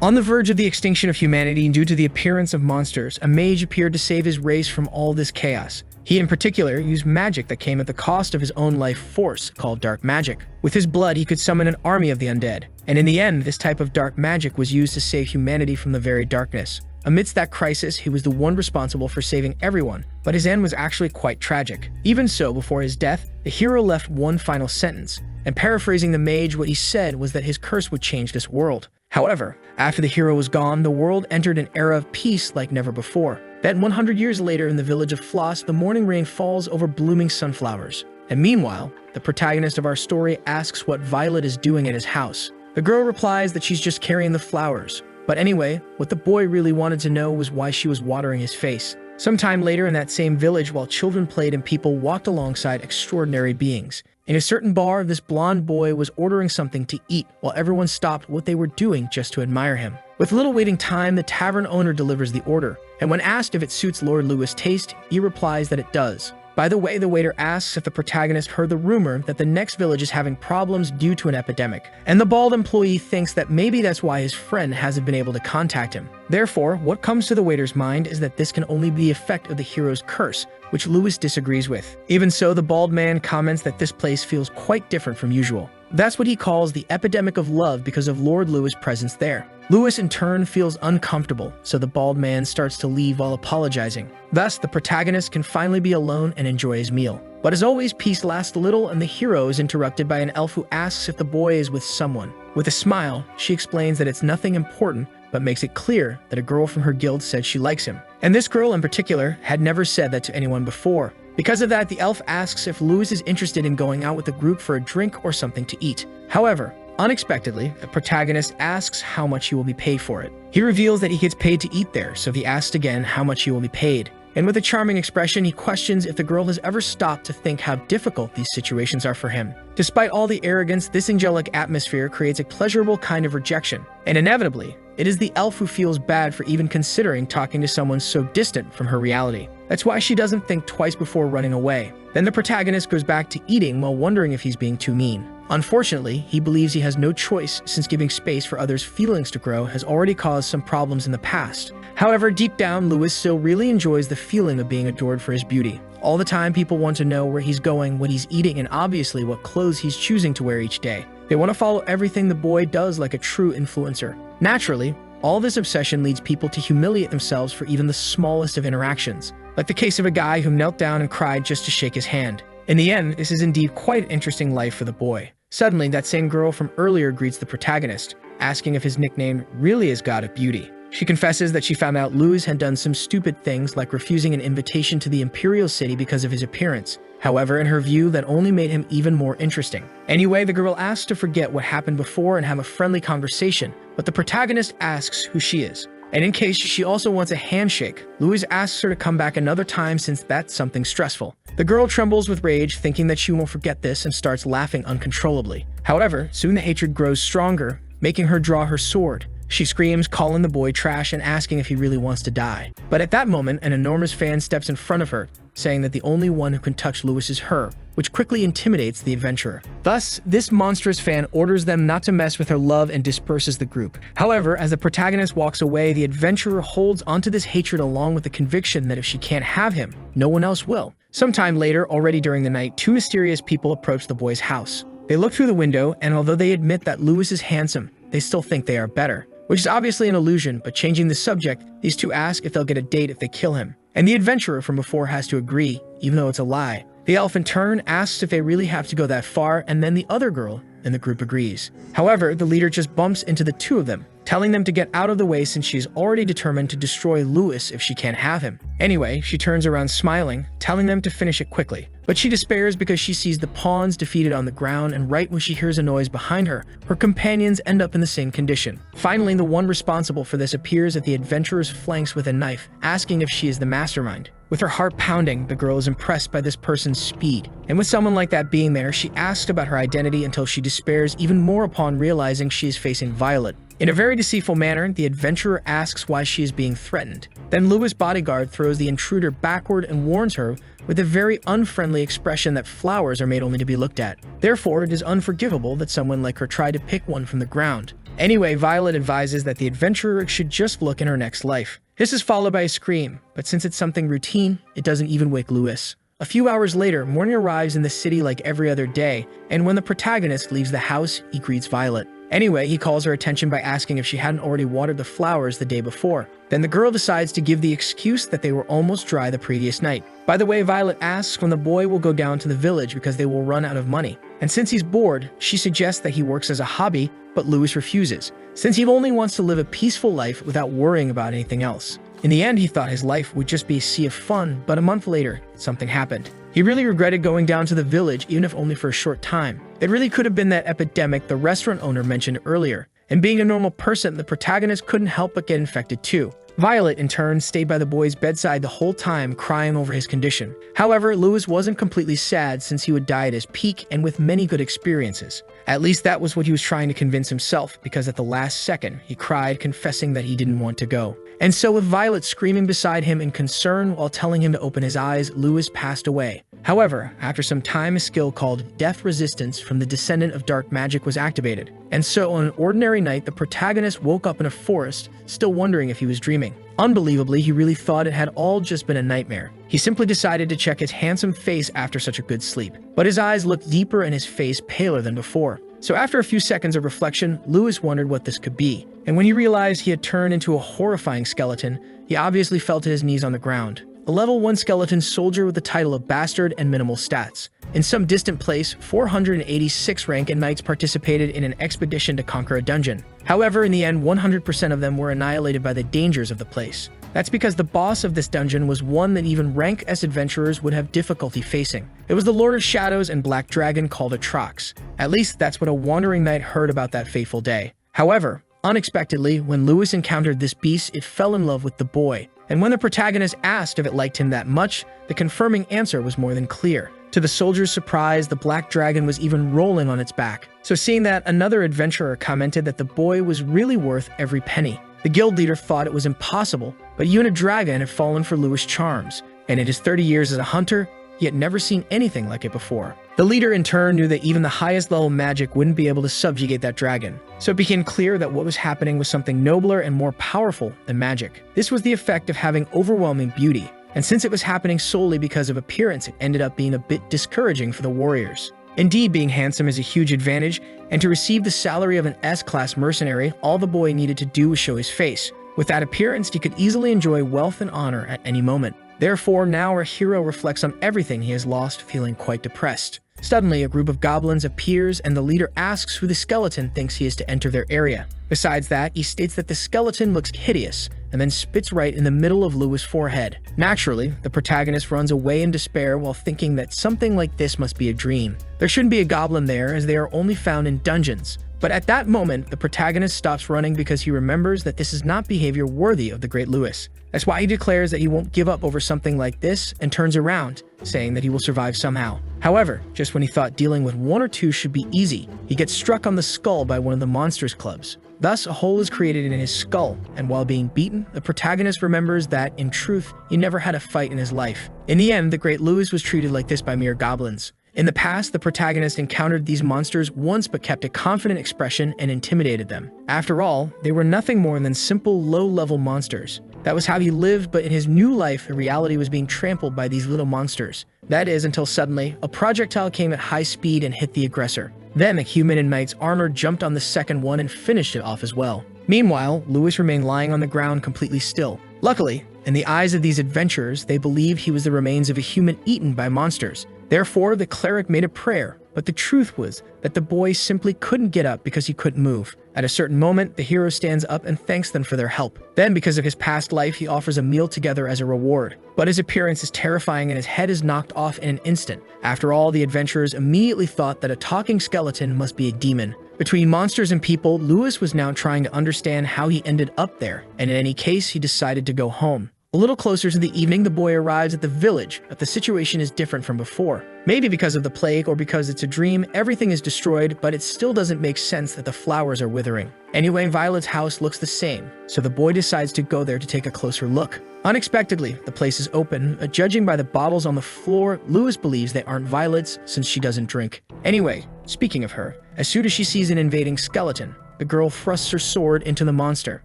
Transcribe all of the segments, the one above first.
On the verge of the extinction of humanity due to the appearance of monsters, a mage appeared to save his race from all this chaos. He in particular used magic that came at the cost of his own life force, called dark magic. With his blood, he could summon an army of the undead. And in the end, this type of dark magic was used to save humanity from the very darkness. Amidst that crisis, he was the one responsible for saving everyone, but his end was actually quite tragic. Even so, before his death, the hero left one final sentence. And paraphrasing the mage, what he said was that his curse would change this world. However, after the hero was gone, the world entered an era of peace like never before. Then 100 years later in the village of Floss, the morning rain falls over blooming sunflowers. And meanwhile, the protagonist of our story asks what Violet is doing at his house. The girl replies that she's just carrying the flowers. But anyway, what the boy really wanted to know was why she was watering his face. Sometime later in that same village, while children played and people walked alongside extraordinary beings. In a certain bar, this blonde boy was ordering something to eat while everyone stopped what they were doing just to admire him. With little waiting time, the tavern owner delivers the order, and when asked if it suits Lord Lewis' taste, he replies that it does. By the way, the waiter asks if the protagonist heard the rumor that the next village is having problems due to an epidemic, and the bald employee thinks that maybe that's why his friend hasn't been able to contact him. Therefore, what comes to the waiter's mind is that this can only be the effect of the hero's curse, which Lewis disagrees with. Even so, the bald man comments that this place feels quite different from usual. That's what he calls the epidemic of love because of Lord Lewis' presence there. Lewis in turn feels uncomfortable, so the bald man starts to leave while apologizing. Thus, the protagonist can finally be alone and enjoy his meal. But as always, peace lasts little and the hero is interrupted by an elf who asks if the boy is with someone. With a smile, she explains that it's nothing important, but makes it clear that a girl from her guild said she likes him. And this girl in particular had never said that to anyone before. Because of that, the elf asks if Lewis is interested in going out with the group for a drink or something to eat. However, unexpectedly, the protagonist asks how much he will be paid for it. He reveals that he gets paid to eat there, so he asks again how much he will be paid. And with a charming expression, he questions if the girl has ever stopped to think how difficult these situations are for him. Despite all the arrogance, this angelic atmosphere creates a pleasurable kind of rejection. And inevitably, it is the elf who feels bad for even considering talking to someone so distant from her reality. That's why she doesn't think twice before running away. Then the protagonist goes back to eating while wondering if he's being too mean. Unfortunately, he believes he has no choice since giving space for others' feelings to grow has already caused some problems in the past. However, deep down, Lewis still really enjoys the feeling of being adored for his beauty. All the time, people want to know where he's going, what he's eating, and obviously what clothes he's choosing to wear each day. They want to follow everything the boy does like a true influencer. Naturally, all this obsession leads people to humiliate themselves for even the smallest of interactions, like the case of a guy who knelt down and cried just to shake his hand. In the end, this is indeed quite an interesting life for the boy. Suddenly, that same girl from earlier greets the protagonist, asking if his nickname really is God of Beauty. She confesses that she found out Lewis had done some stupid things like refusing an invitation to the Imperial City because of his appearance. However, in her view, that only made him even more interesting. Anyway, the girl asks to forget what happened before and have a friendly conversation, but the protagonist asks who she is. And in case she also wants a handshake, Lewis asks her to come back another time since that's something stressful. The girl trembles with rage, thinking that she won't forget this and starts laughing uncontrollably. However, soon the hatred grows stronger, making her draw her sword. She screams, calling the boy trash and asking if he really wants to die. But at that moment, an enormous fan steps in front of her, saying that the only one who can touch Lewis is her, which quickly intimidates the adventurer. Thus, this monstrous fan orders them not to mess with her love and disperses the group. However, as the protagonist walks away, the adventurer holds onto this hatred along with the conviction that if she can't have him, no one else will. Sometime later, already during the night, two mysterious people approach the boy's house. They look through the window, and although they admit that Lewis is handsome, they still think they are better. Which is obviously an illusion, but changing the subject, these two ask if they'll get a date if they kill him. And the adventurer from before has to agree, even though it's a lie. The elf in turn asks if they really have to go that far, and then the other girl in the group agrees. However, the leader just bumps into the two of them, telling them to get out of the way since she's already determined to destroy Lewis if she can't have him. Anyway, she turns around smiling, telling them to finish it quickly. But she despairs because she sees the pawns defeated on the ground, and right when she hears a noise behind her, her companions end up in the same condition. Finally, the one responsible for this appears at the adventurer's flanks with a knife, asking if she is the mastermind. With her heart pounding, the girl is impressed by this person's speed. And with someone like that being there, she asks about her identity until she despairs even more upon realizing she is facing Violet. In a very deceitful manner, the adventurer asks why she is being threatened. Then Lewis' bodyguard throws the intruder backward and warns her with a very unfriendly expression that flowers are made only to be looked at. Therefore, it is unforgivable that someone like her tried to pick one from the ground. Anyway, Violet advises that the adventurer should just look in her next life. This is followed by a scream, but since it's something routine, it doesn't even wake Lewis. A few hours later, morning arrives in the city like every other day, and when the protagonist leaves the house, he greets Violet. Anyway, he calls her attention by asking if she hadn't already watered the flowers the day before. Then the girl decides to give the excuse that they were almost dry the previous night. By the way, Violet asks when the boy will go down to the village because they will run out of money. And since he's bored, she suggests that he works as a hobby, but Lewis refuses, since he only wants to live a peaceful life without worrying about anything else. In the end, he thought his life would just be a sea of fun, but a month later, something happened. He really regretted going down to the village, even if only for a short time. It really could have been that epidemic the restaurant owner mentioned earlier. And being a normal person, the protagonist couldn't help but get infected too. Violet, in turn, stayed by the boy's bedside the whole time, crying over his condition. However, Lewis wasn't completely sad since he would die at his peak and with many good experiences. At least that was what he was trying to convince himself, because at the last second, he cried, confessing that he didn't want to go. And so with Violet screaming beside him in concern while telling him to open his eyes, Lewis passed away. However, after some time, a skill called Death Resistance from the Descendant of Dark Magic was activated. And so on an ordinary night, the protagonist woke up in a forest, still wondering if he was dreaming. Unbelievably, he really thought it had all just been a nightmare. He simply decided to check his handsome face after such a good sleep. But his eyes looked deeper and his face paler than before. So after a few seconds of reflection, Lewis wondered what this could be. And when he realized he had turned into a horrifying skeleton, he obviously fell to his knees on the ground. A level 1 skeleton soldier with the title of Bastard and minimal stats. In some distant place, 486 rank and knights participated in an expedition to conquer a dungeon. However, in the end, 100% of them were annihilated by the dangers of the place. That's because the boss of this dungeon was one that even rank S adventurers would have difficulty facing. It was the Lord of Shadows and Black Dragon called Atrox. At least that's what a wandering knight heard about that fateful day. However, unexpectedly, when Lewis encountered this beast, it fell in love with the boy. And when the protagonist asked if it liked him that much, the confirming answer was more than clear. To the soldier's surprise, the Black Dragon was even rolling on its back. So seeing that, another adventurer commented that the boy was really worth every penny. The guild leader thought it was impossible, but Yuna Dragon had fallen for Lewis' charms, and in his 30 years as a hunter, he had never seen anything like it before. The leader in turn knew that even the highest level magic wouldn't be able to subjugate that dragon, so it became clear that what was happening was something nobler and more powerful than magic. This was the effect of having overwhelming beauty, and since it was happening solely because of appearance, it ended up being a bit discouraging for the warriors. Indeed, being handsome is a huge advantage, and to receive the salary of an S-class mercenary, all the boy needed to do was show his face. With that appearance, he could easily enjoy wealth and honor at any moment. Therefore, now our hero reflects on everything he has lost, feeling quite depressed. Suddenly, a group of goblins appears, and the leader asks who the skeleton thinks he is to enter their area. Besides that, he states that the skeleton looks hideous, and then spits right in the middle of Lewis' forehead. Naturally, the protagonist runs away in despair while thinking that something like this must be a dream. There shouldn't be a goblin there, as they are only found in dungeons. But at that moment, the protagonist stops running because he remembers that this is not behavior worthy of the great Lewis. That's why he declares that he won't give up over something like this and turns around, saying that he will survive somehow. However, just when he thought dealing with one or two should be easy, he gets struck on the skull by one of the monsters' clubs. Thus, a hole is created in his skull, and while being beaten, the protagonist remembers that, in truth, he never had a fight in his life. In the end, the great Lewis was treated like this by mere goblins. In the past, the protagonist encountered these monsters once but kept a confident expression and intimidated them. After all, they were nothing more than simple, low-level monsters. That was how he lived, but in his new life, the reality was being trampled by these little monsters. That is, until suddenly, a projectile came at high speed and hit the aggressor. Then, a human in knight's armor jumped on the second one and finished it off as well. Meanwhile, Lewis remained lying on the ground completely still. Luckily, in the eyes of these adventurers, they believed he was the remains of a human eaten by monsters. Therefore, the cleric made a prayer, but the truth was that the boy simply couldn't get up because he couldn't move. At a certain moment, the hero stands up and thanks them for their help. Then, because of his past life, he offers a meal together as a reward. But his appearance is terrifying and his head is knocked off in an instant. After all, the adventurers immediately thought that a talking skeleton must be a demon. Between monsters and people, Lewis was now trying to understand how he ended up there, and in any case, he decided to go home. A little closer to the evening, the boy arrives at the village, but the situation is different from before. Maybe because of the plague or because it's a dream, everything is destroyed, but it still doesn't make sense that the flowers are withering. Anyway, Violet's house looks the same, so the boy decides to go there to take a closer look. Unexpectedly, the place is open, but judging by the bottles on the floor, Lewis believes they aren't Violet's since she doesn't drink. Anyway, speaking of her, as soon as she sees an invading skeleton, the girl thrusts her sword into the monster.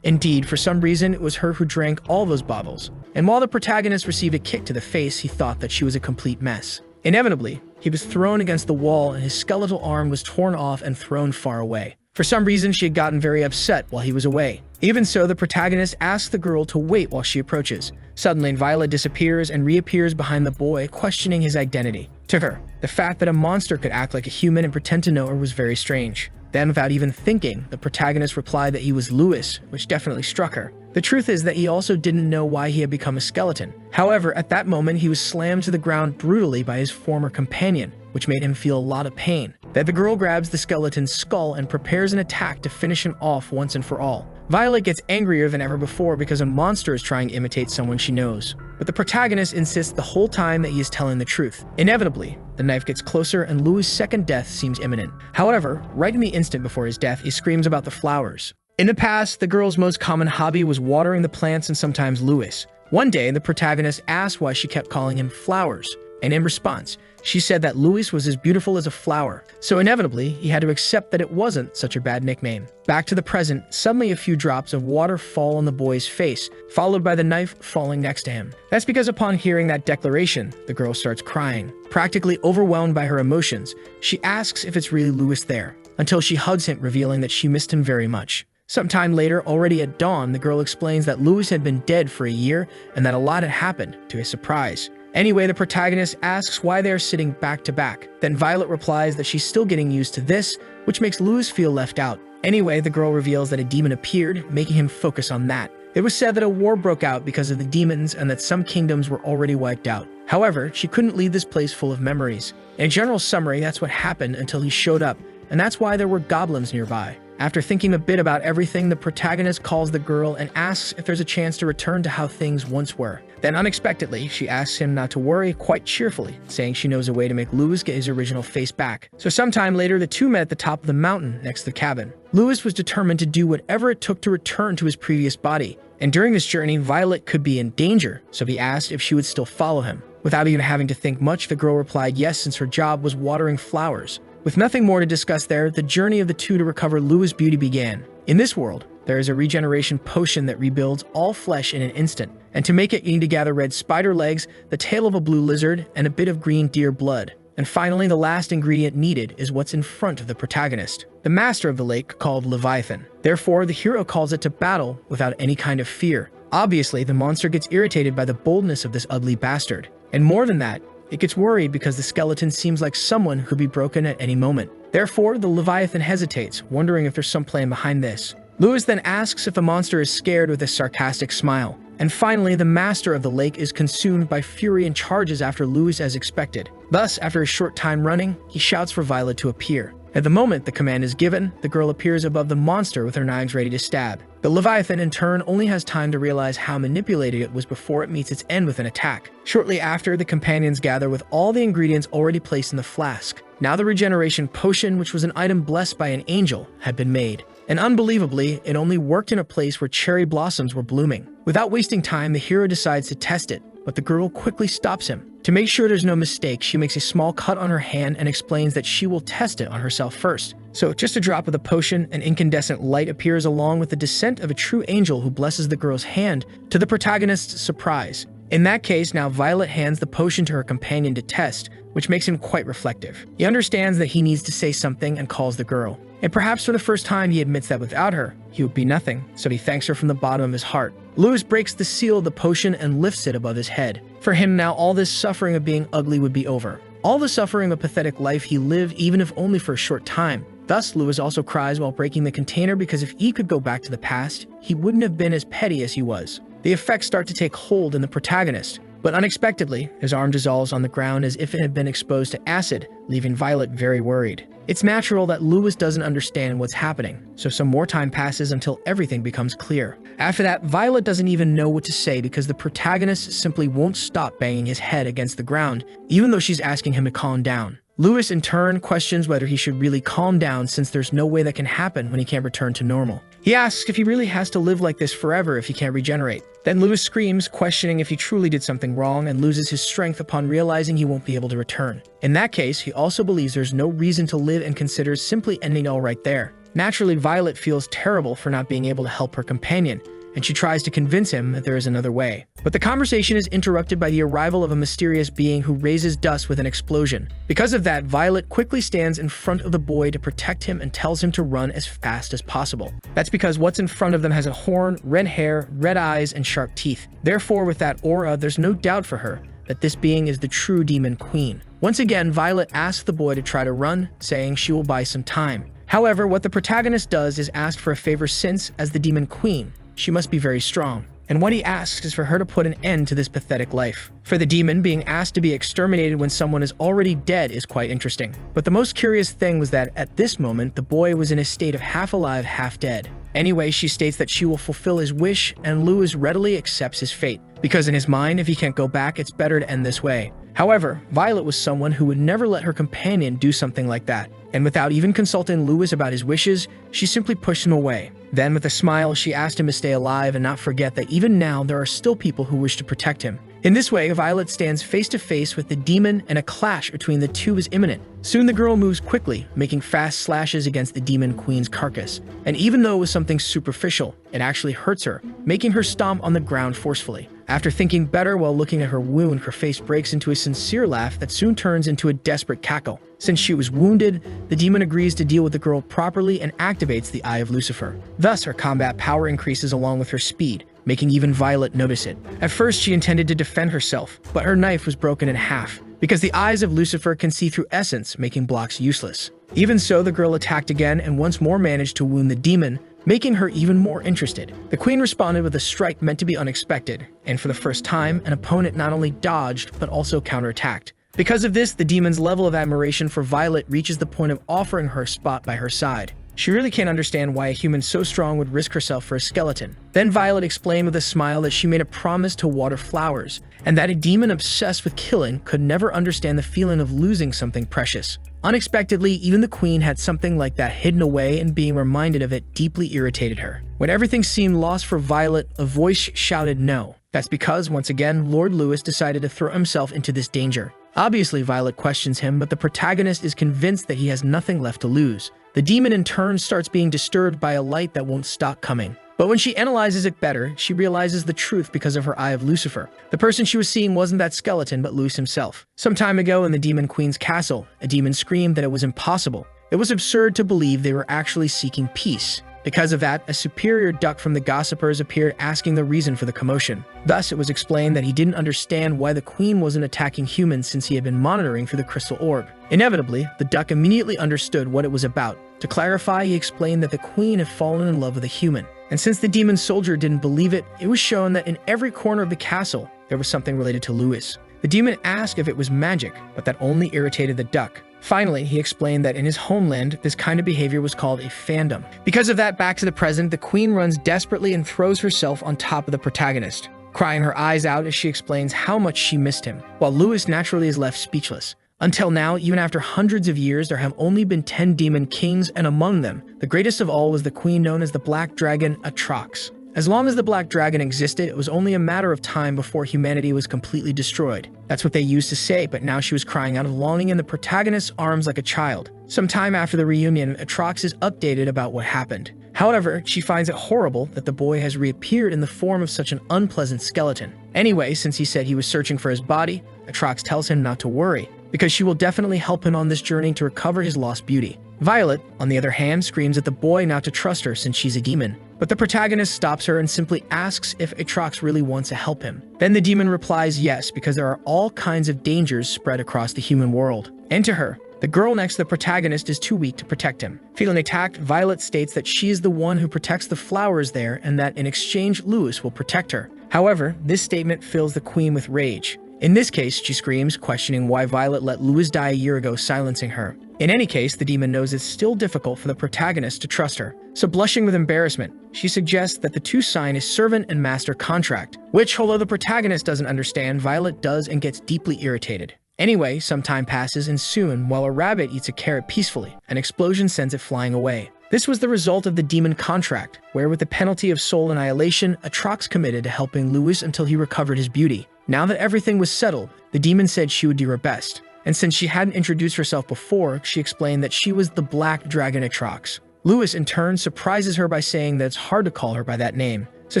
Indeed, for some reason, it was her who drank all those bottles. And while the protagonist received a kick to the face, he thought that she was a complete mess. Inevitably, he was thrown against the wall and his skeletal arm was torn off and thrown far away. For some reason, she had gotten very upset while he was away. Even so, the protagonist asks the girl to wait while she approaches. Suddenly, Violet disappears and reappears behind the boy, questioning his identity. To her, the fact that a monster could act like a human and pretend to know her was very strange. Then, without even thinking, the protagonist replied that he was Louis, which definitely struck her. The truth is that he also didn't know why he had become a skeleton. However, at that moment, he was slammed to the ground brutally by his former companion, which made him feel a lot of pain. Then the girl grabs the skeleton's skull and prepares an attack to finish him off once and for all. Violet gets angrier than ever before because a monster is trying to imitate someone she knows. But the protagonist insists the whole time that he is telling the truth. Inevitably, the knife gets closer and Louis' second death seems imminent. However, right in the instant before his death, he screams about the flowers. In the past, the girl's most common hobby was watering the plants and sometimes Louis. One day, the protagonist asked why she kept calling him Flowers, and in response, she said that Louis was as beautiful as a flower, so inevitably, he had to accept that it wasn't such a bad nickname. Back to the present, suddenly a few drops of water fall on the boy's face, followed by the knife falling next to him. That's because upon hearing that declaration, the girl starts crying. Practically overwhelmed by her emotions, she asks if it's really Louis there, until she hugs him, revealing that she missed him very much. Sometime later, already at dawn, the girl explains that Louis had been dead for a year and that a lot had happened, to his surprise. Anyway, the protagonist asks why they are sitting back to back. Then Violet replies that she's still getting used to this, which makes Louis feel left out. Anyway, the girl reveals that a demon appeared, making him focus on that. It was said that a war broke out because of the demons and that some kingdoms were already wiped out. However, she couldn't leave this place full of memories. In a general summary, that's what happened until he showed up, and that's why there were goblins nearby. After thinking a bit about everything, the protagonist calls the girl and asks if there's a chance to return to how things once were. Then unexpectedly, she asks him not to worry quite cheerfully, saying she knows a way to make Louis get his original face back. So sometime later, the two met at the top of the mountain next to the cabin. Louis was determined to do whatever it took to return to his previous body. And during this journey, Violet could be in danger, so he asked if she would still follow him. Without even having to think much, the girl replied yes, since her job was watering flowers. With nothing more to discuss there, the journey of the two to recover Louis' beauty began. In this world, there is a regeneration potion that rebuilds all flesh in an instant. And to make it, you need to gather red spider legs, the tail of a blue lizard, and a bit of green deer blood. And finally, the last ingredient needed is what's in front of the protagonist, the master of the lake called Leviathan. Therefore, the hero calls it to battle without any kind of fear. Obviously, the monster gets irritated by the boldness of this ugly bastard. And more than that, it gets worried because the skeleton seems like someone who could be broken at any moment. Therefore, the Leviathan hesitates, wondering if there's some plan behind this. Louis then asks if the monster is scared with a sarcastic smile. And finally, the master of the lake is consumed by fury and charges after Louis as expected. Thus, after a short time running, he shouts for Violet to appear. At the moment the command is given, the girl appears above the monster with her knives ready to stab. The Leviathan, in turn, only has time to realize how manipulated it was before it meets its end with an attack. Shortly after, the companions gather with all the ingredients already placed in the flask. Now the regeneration potion, which was an item blessed by an angel, had been made. And unbelievably, it only worked in a place where cherry blossoms were blooming. Without wasting time, the hero decides to test it, but the girl quickly stops him. To make sure there's no mistake, she makes a small cut on her hand and explains that she will test it on herself first. So, just a drop of the potion, an incandescent light appears along with the descent of a true angel who blesses the girl's hand, to the protagonist's surprise. In that case, now Violet hands the potion to her companion to test, which makes him quite reflective. He understands that he needs to say something and calls the girl. And perhaps for the first time he admits that without her, he would be nothing, so he thanks her from the bottom of his heart. Louis breaks the seal of the potion and lifts it above his head. For him now, all this suffering of being ugly would be over. All the suffering of a pathetic life he lived, even if only for a short time. Thus, Louis also cries while breaking the container because if he could go back to the past, he wouldn't have been as petty as he was. The effects start to take hold in the protagonist, but unexpectedly, his arm dissolves on the ground as if it had been exposed to acid, leaving Violet very worried. It's natural that Louis doesn't understand what's happening, so some more time passes until everything becomes clear. After that, Violet doesn't even know what to say because the protagonist simply won't stop banging his head against the ground, even though she's asking him to calm down. Louis, in turn, questions whether he should really calm down since there's no way that can happen when he can't return to normal. He asks if he really has to live like this forever if he can't regenerate. Then Louis screams, questioning if he truly did something wrong, and loses his strength upon realizing he won't be able to return. In that case, he also believes there's no reason to live and considers simply ending all right there. Naturally, Violet feels terrible for not being able to help her companion, and she tries to convince him that there is another way. But the conversation is interrupted by the arrival of a mysterious being who raises dust with an explosion. Because of that, Violet quickly stands in front of the boy to protect him and tells him to run as fast as possible. That's because what's in front of them has a horn, red hair, red eyes, and sharp teeth. Therefore, with that aura, there's no doubt for her that this being is the true demon queen. Once again, Violet asks the boy to try to run, saying she will buy some time. However, what the protagonist does is ask for a favor since, as the demon queen, she must be very strong. And what he asks is for her to put an end to this pathetic life. For the demon, being asked to be exterminated when someone is already dead is quite interesting. But the most curious thing was that at this moment, the boy was in a state of half alive, half dead. Anyway, she states that she will fulfill his wish, and Lewis readily accepts his fate. Because in his mind, if he can't go back, it's better to end this way. However, Violet was someone who would never let her companion do something like that. And without even consulting Lewis about his wishes, she simply pushed him away. Then, with a smile, she asked him to stay alive and not forget that even now there are still people who wish to protect him. In this way, Violet stands face to face with the demon, and a clash between the two is imminent. Soon the girl moves quickly, making fast slashes against the demon queen's carcass. And even though it was something superficial, it actually hurts her, making her stomp on the ground forcefully. After thinking better while looking at her wound, her face breaks into a sincere laugh that soon turns into a desperate cackle. Since she was wounded, the demon agrees to deal with the girl properly and activates the Eye of Lucifer. Thus, her combat power increases along with her speed, making even Violet notice it. At first, she intended to defend herself, but her knife was broken in half, because the eyes of Lucifer can see through essence, making blocks useless. Even so, the girl attacked again and once more managed to wound the demon, making her even more interested. The queen responded with a strike meant to be unexpected, and for the first time, an opponent not only dodged, but also counterattacked. Because of this, the demon's level of admiration for Violet reaches the point of offering her a spot by her side. She really can't understand why a human so strong would risk herself for a skeleton. Then Violet explained with a smile that she made a promise to water flowers, and that a demon obsessed with killing could never understand the feeling of losing something precious. Unexpectedly, even the queen had something like that hidden away, and being reminded of it deeply irritated her. When everything seemed lost for Violet, a voice shouted no. That's because, once again, Lord Lewis decided to throw himself into this danger. Obviously, Violet questions him, but the protagonist is convinced that he has nothing left to lose. The demon in turn starts being disturbed by a light that won't stop coming. But when she analyzes it better, she realizes the truth because of her Eye of Lucifer. The person she was seeing wasn't that skeleton, but Lewis himself. Some time ago in the demon queen's castle, a demon screamed that it was impossible. It was absurd to believe they were actually seeking peace. Because of that, a superior duck from the gossipers appeared asking the reason for the commotion. Thus, it was explained that he didn't understand why the queen wasn't attacking humans since he had been monitoring through the crystal orb. Inevitably, the duck immediately understood what it was about. To clarify, he explained that the queen had fallen in love with a human. And since the demon soldier didn't believe it, it was shown that in every corner of the castle, there was something related to Lewis. The demon asked if it was magic, but that only irritated the duck. Finally, he explained that in his homeland, this kind of behavior was called a fandom. Because of that, back to the present, the queen runs desperately and throws herself on top of the protagonist, crying her eyes out as she explains how much she missed him, while Lewis naturally is left speechless. Until now, even after hundreds of years, there have only been 10 demon kings, and among them, the greatest of all was the queen known as the Black Dragon Atrox. As long as the Black Dragon existed, it was only a matter of time before humanity was completely destroyed. That's what they used to say, but now she was crying out of longing in the protagonist's arms like a child. Sometime after the reunion, Atrox is updated about what happened. However, she finds it horrible that the boy has reappeared in the form of such an unpleasant skeleton. Anyway, since he said he was searching for his body, Atrox tells him not to worry, because she will definitely help him on this journey to recover his lost beauty. Violet, on the other hand, screams at the boy not to trust her since she's a demon. But the protagonist stops her and simply asks if Atrox really wants to help him. Then the demon replies yes, because there are all kinds of dangers spread across the human world. And to her, the girl next to the protagonist is too weak to protect him. Feeling attacked, Violet states that she is the one who protects the flowers there and that in exchange, Lewis will protect her. However, this statement fills the queen with rage. In this case, she screams, questioning why Violet let Lewis die a year ago, silencing her. In any case, the demon knows it's still difficult for the protagonist to trust her. So blushing with embarrassment, she suggests that the two sign a servant and master contract, which, although the protagonist doesn't understand, Violet does and gets deeply irritated. Anyway, some time passes, and soon, while a rabbit eats a carrot peacefully, an explosion sends it flying away. This was the result of the demon contract, where with the penalty of soul annihilation, Atrox committed to helping Lewis until he recovered his beauty. Now that everything was settled, the demon said she would do her best. And since she hadn't introduced herself before, she explained that she was the Black Dragon Atrox. Lewis, in turn, surprises her by saying that it's hard to call her by that name. So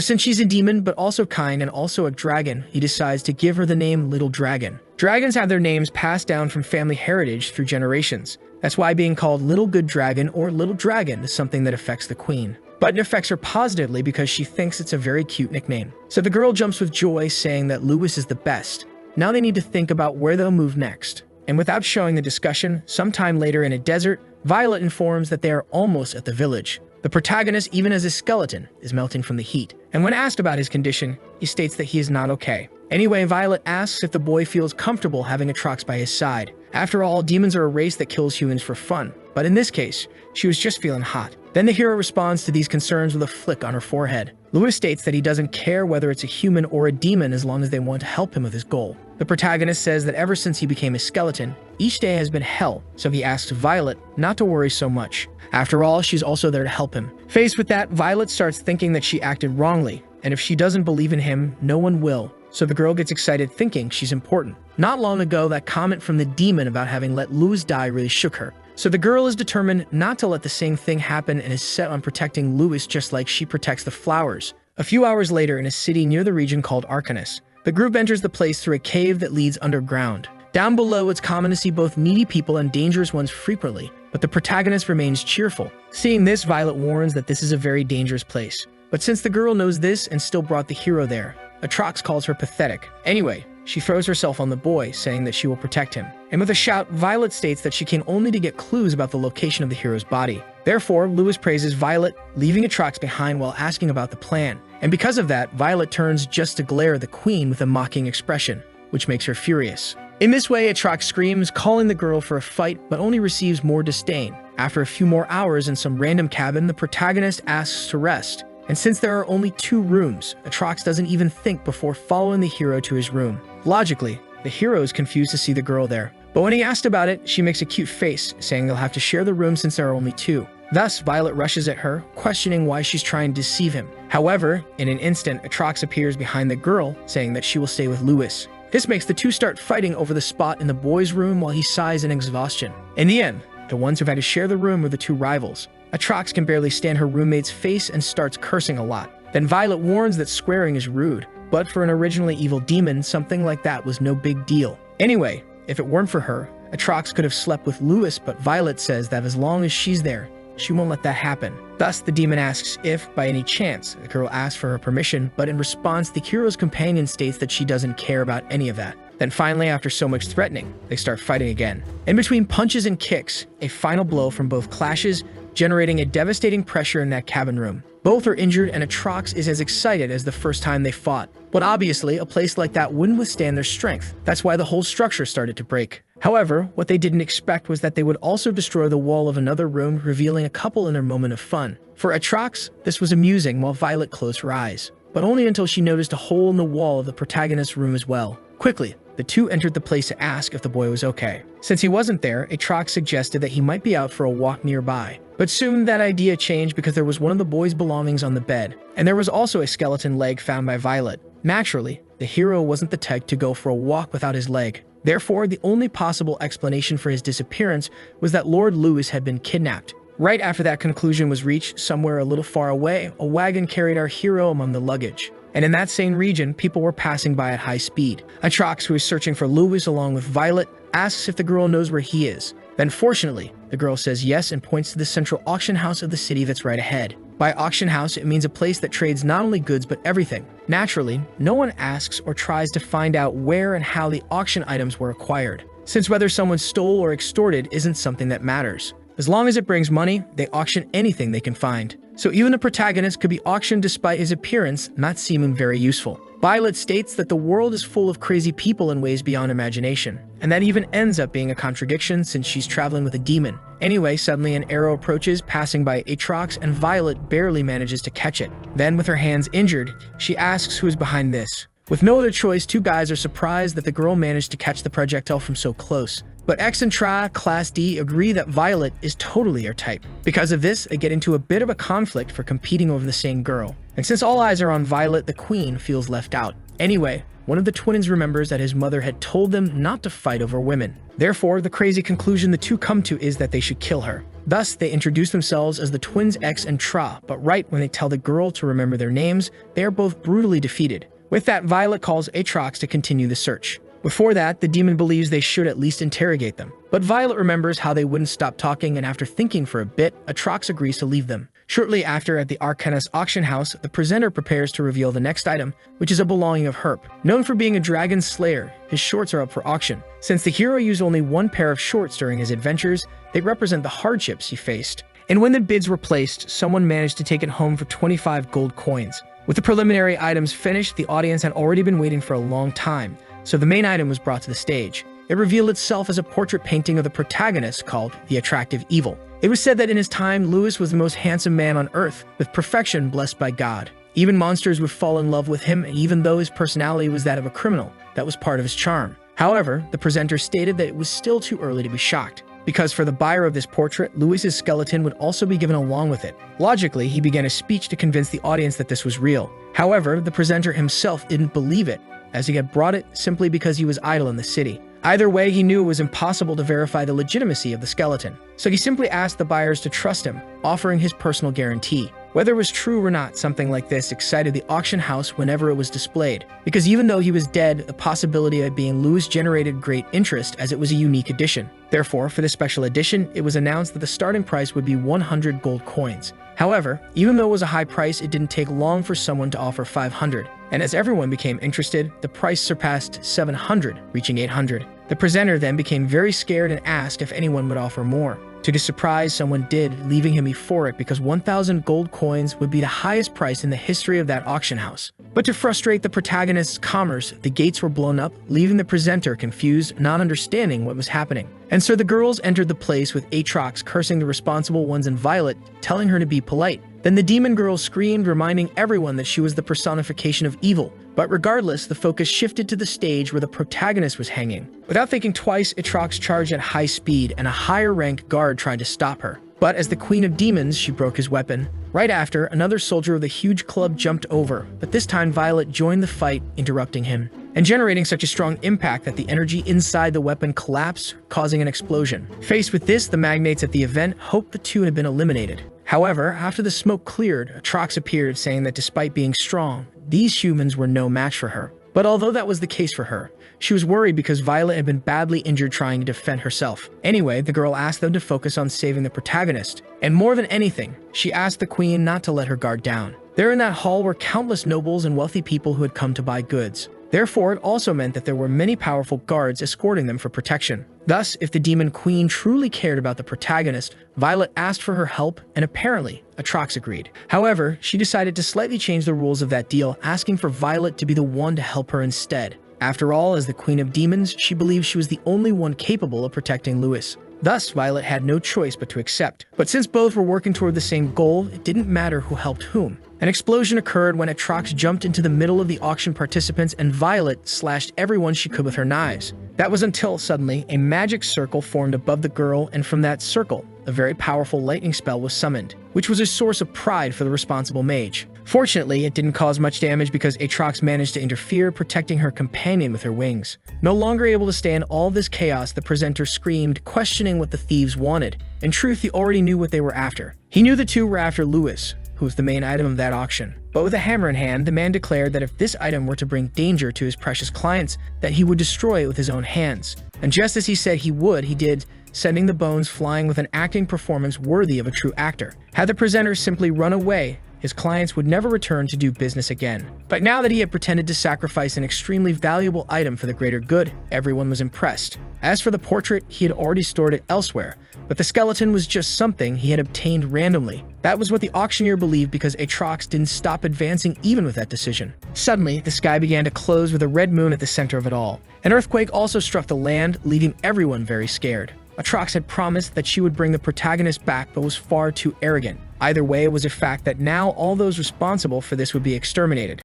since she's a demon, but also kind and also a dragon, he decides to give her the name Little Dragon. Dragons have their names passed down from family heritage through generations. That's why being called Little Good Dragon or Little Dragon is something that affects the queen. But it affects her positively because she thinks it's a very cute nickname. So the girl jumps with joy, saying that Lewis is the best. Now they need to think about where they'll move next. And without showing the discussion, sometime later in a desert, Violet informs that they are almost at the village. The protagonist, even as a skeleton, is melting from the heat. And when asked about his condition, he states that he is not okay. Anyway, Violet asks if the boy feels comfortable having Atrox by his side. After all, demons are a race that kills humans for fun. But in this case, she was just feeling hot. Then the hero responds to these concerns with a flick on her forehead. Lewis states that he doesn't care whether it's a human or a demon as long as they want to help him with his goal. The protagonist says that ever since he became a skeleton, each day has been hell, so he asks Violet not to worry so much. After all, she's also there to help him. Faced with that, Violet starts thinking that she acted wrongly, and if she doesn't believe in him, no one will. So the girl gets excited thinking she's important. Not long ago, that comment from the demon about having let Lewis die really shook her. So the girl is determined not to let the same thing happen and is set on protecting Lewis just like she protects the flowers. A few hours later, in a city near the region called Arcanus, the group enters the place through a cave that leads underground. Down below, it's common to see both needy people and dangerous ones frequently, but the protagonist remains cheerful. Seeing this, Violet warns that this is a very dangerous place. But since the girl knows this and still brought the hero there, Atrox calls her pathetic. Anyway, she throws herself on the boy, saying that she will protect him. And with a shout, Violet states that she came only to get clues about the location of the hero's body. Therefore, Lewis praises Violet, leaving Atrox behind while asking about the plan. And because of that, Violet turns just to glare at the queen with a mocking expression, which makes her furious. In this way, Atrox screams, calling the girl for a fight, but only receives more disdain. After a few more hours in some random cabin, the protagonist asks to rest. And since there are only 2 rooms, Atrox doesn't even think before following the hero to his room. Logically, the hero is confused to see the girl there. But when he asked about it, she makes a cute face, saying they'll have to share the room since there are only 2. Thus, Violet rushes at her, questioning why she's trying to deceive him. However, in an instant, Atrox appears behind the girl, saying that she will stay with Lewis. This makes the 2 start fighting over the spot in the boy's room while he sighs in exhaustion. In the end, the ones who've had to share the room are the 2 rivals. Atrox can barely stand her roommate's face and starts cursing a lot. Then Violet warns that swearing is rude, but for an originally evil demon, something like that was no big deal. Anyway, if it weren't for her, Atrox could have slept with Lewis, but Violet says that as long as she's there, she won't let that happen. Thus, the demon asks if, by any chance, the girl asks for her permission, but in response, the hero's companion states that she doesn't care about any of that. Then finally, after so much threatening, they start fighting again. In between punches and kicks, a final blow from both clashes, generating a devastating pressure in that cabin room. Both are injured and Atrox is as excited as the first time they fought. But obviously, a place like that wouldn't withstand their strength. That's why the whole structure started to break. However, what they didn't expect was that they would also destroy the wall of another room, revealing a couple in their moment of fun. For Atrox, this was amusing while Violet closed her eyes, but only until she noticed a hole in the wall of the protagonist's room as well. Quickly, the 2 entered the place to ask if the boy was okay. Since he wasn't there, Atrox suggested that he might be out for a walk nearby. But soon that idea changed because there was one of the boy's belongings on the bed, and there was also a skeleton leg found by Violet. Naturally, the hero wasn't the type to go for a walk without his leg. Therefore, the only possible explanation for his disappearance was that Lord Lewis had been kidnapped. Right after that conclusion was reached, somewhere a little far away, a wagon carried our hero among the luggage. And in that same region, people were passing by at high speed. Atrox, who is searching for Lewis along with Violet, asks if the girl knows where he is. Then fortunately, the girl says yes and points to the central auction house of the city that's right ahead. By auction house, it means a place that trades not only goods but everything. Naturally, no one asks or tries to find out where and how the auction items were acquired, since whether someone stole or extorted isn't something that matters. As long as it brings money, they auction anything they can find. So even the protagonist could be auctioned despite his appearance not seeming very useful. Violet states that the world is full of crazy people in ways beyond imagination, and that even ends up being a contradiction since she's traveling with a demon. Anyway, suddenly an arrow approaches, passing by Atrox, and Violet barely manages to catch it. Then, with her hands injured, she asks who is behind this. With no other choice, 2 guys are surprised that the girl managed to catch the projectile from so close. But X and Tra, Class D, agree that Violet is totally her type. Because of this, they get into a bit of a conflict for competing over the same girl. And since all eyes are on Violet, the queen feels left out. Anyway, one of the twins remembers that his mother had told them not to fight over women. Therefore, the crazy conclusion the 2 come to is that they should kill her. Thus, they introduce themselves as the twins X and Tra, but right when they tell the girl to remember their names, they are both brutally defeated. With that, Violet calls Aatrox to continue the search. Before that, the demon believes they should at least interrogate them. But Violet remembers how they wouldn't stop talking, and after thinking for a bit, Aatrox agrees to leave them. Shortly after, at the Arcanus auction house, the presenter prepares to reveal the next item, which is a belonging of Herp. Known for being a dragon slayer, his shorts are up for auction. Since the hero used only one pair of shorts during his adventures, they represent the hardships he faced. And when the bids were placed, someone managed to take it home for 25 gold coins. With the preliminary items finished, the audience had already been waiting for a long time, so the main item was brought to the stage. It revealed itself as a portrait painting of the protagonist called the Attractive Evil. It was said that in his time, Lewis was the most handsome man on Earth, with perfection blessed by God. Even monsters would fall in love with him, and even though his personality was that of a criminal, that was part of his charm. However, the presenter stated that it was still too early to be shocked, because for the buyer of this portrait, Lewis's skeleton would also be given along with it. Logically, he began a speech to convince the audience that this was real. However, the presenter himself didn't believe it, as he had brought it simply because he was idle in the city. Either way, he knew it was impossible to verify the legitimacy of the skeleton, so he simply asked the buyers to trust him, offering his personal guarantee. Whether it was true or not, something like this excited the auction house whenever it was displayed, because even though he was dead, the possibility of it being Lewis generated great interest as it was a unique edition. Therefore, for this special edition, it was announced that the starting price would be 100 gold coins. However, even though it was a high price, it didn't take long for someone to offer 500. And as everyone became interested, the price surpassed 700, reaching 800. The presenter then became very scared and asked if anyone would offer more. To his surprise, someone did, leaving him euphoric because 1,000 gold coins would be the highest price in the history of that auction house. But to frustrate the protagonist's commerce, the gates were blown up, leaving the presenter confused, not understanding what was happening. And so the girls entered the place with Aatrox cursing the responsible ones and Violet, telling her to be polite. Then the demon girl screamed, reminding everyone that she was the personification of evil. But regardless, the focus shifted to the stage where the protagonist was hanging. Without thinking twice, Aatrox charged at high speed, and a higher-ranked guard tried to stop her. But as the Queen of Demons, she broke his weapon. Right after, another soldier with a huge club jumped over, but this time Violet joined the fight, interrupting him, and generating such a strong impact that the energy inside the weapon collapsed, causing an explosion. Faced with this, the magnates at the event hoped the two had been eliminated. However, after the smoke cleared, Aatrox appeared, saying that despite being strong, these humans were no match for her. But although that was the case for her, she was worried because Violet had been badly injured trying to defend herself. Anyway, the girl asked them to focus on saving the protagonist. And more than anything, she asked the queen not to let her guard down. There in that hall were countless nobles and wealthy people who had come to buy goods. Therefore, it also meant that there were many powerful guards escorting them for protection. Thus, if the demon queen truly cared about the protagonist, Violet asked for her help, and apparently, Aatrox agreed. However, she decided to slightly change the rules of that deal, asking for Violet to be the one to help her instead. After all, as the Queen of Demons, she believed she was the only one capable of protecting Lewis. Thus, Violet had no choice but to accept. But since both were working toward the same goal, it didn't matter who helped whom. An explosion occurred when Aatrox jumped into the middle of the auction participants and Violet slashed everyone she could with her knives. That was until, suddenly, a magic circle formed above the girl, and from that circle, a very powerful lightning spell was summoned, which was a source of pride for the responsible mage. Fortunately, it didn't cause much damage because Aatrox managed to interfere, protecting her companion with her wings. No longer able to stand all this chaos, the presenter screamed, questioning what the thieves wanted. In truth, he already knew what they were after. He knew the two were after Lewis, who was the main item of that auction. But with a hammer in hand, the man declared that if this item were to bring danger to his precious clients, that he would destroy it with his own hands. And just as he said he would, he did, sending the bones flying with an acting performance worthy of a true actor. Had the presenter simply run away, his clients would never return to do business again. But now that he had pretended to sacrifice an extremely valuable item for the greater good, everyone was impressed. As for the portrait, he had already stored it elsewhere, but the skeleton was just something he had obtained randomly. That was what the auctioneer believed because Aatrox didn't stop advancing even with that decision. Suddenly, the sky began to close with a red moon at the center of it all. An earthquake also struck the land, leaving everyone very scared. Aatrox had promised that she would bring the protagonist back but was far too arrogant. Either way, it was a fact that now all those responsible for this would be exterminated.